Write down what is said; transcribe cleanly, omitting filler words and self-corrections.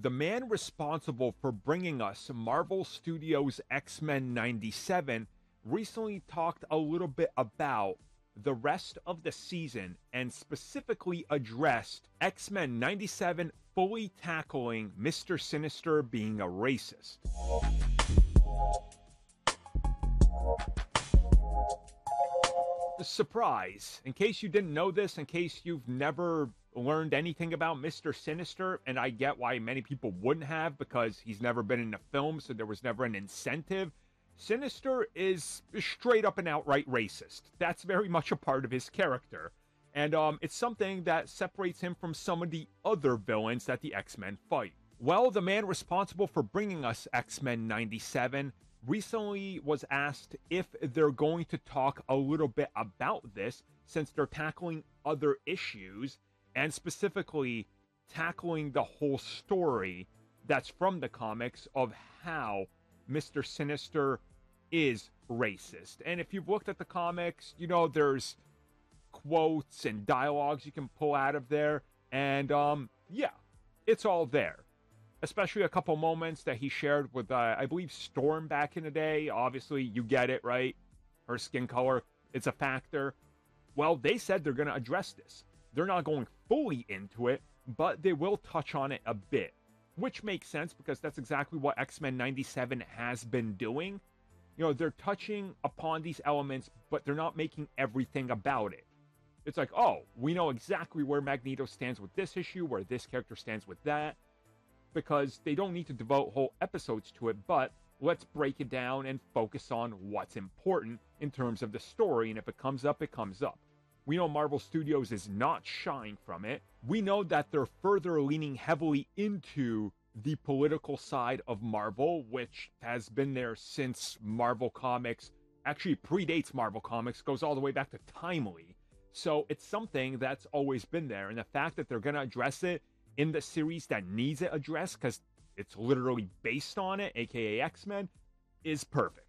The man responsible for bringing us Marvel Studios' X-Men 97 recently talked a little bit about the rest of the season and specifically addressed X-Men 97 fully tackling Mr. Sinister being a racist. Surprise! In case you didn't know this, in case you've never learned anything about Mr. Sinister, and I get why many people wouldn't have because he's never been in a film, so there was never an incentive. Sinister is straight up and outright racist. That's very much a part of his character. And it's something that separates him from some of the other villains that the X-Men fight. Well, the man responsible for bringing us X-Men 97 recently was asked if they're going to talk a little bit about this since they're tackling other issues and specifically tackling the whole story that's from the comics of how Mr. Sinister is racist. And if you've looked at the comics, you know there's quotes and dialogues you can pull out of there, and yeah, it's all there. Especially a couple moments that he shared with, I believe, Storm back in the day. Obviously, you get it, right? Her skin color, it's a factor. Well, they said they're going to address this. They're not going fully into it, but they will touch on it a bit. Which makes sense because that's exactly what X-Men 97 has been doing. You know, they're touching upon these elements, but they're not making everything about it. It's like, oh, we know exactly where Magneto stands with this issue, where this character stands with that. Because they don't need to devote whole episodes to it, but let's break it down and focus on what's important in terms of the story, and if it comes up, it comes up. We know Marvel Studios is not shying from it. We know that they're further leaning heavily into the political side of Marvel, which has been there since Marvel Comics, actually predates Marvel Comics, goes all the way back to Timely. So it's something that's always been there, and the fact that they're going to address it in the series that needs it addressed, because it's literally based on it, aka X-Men, is perfect.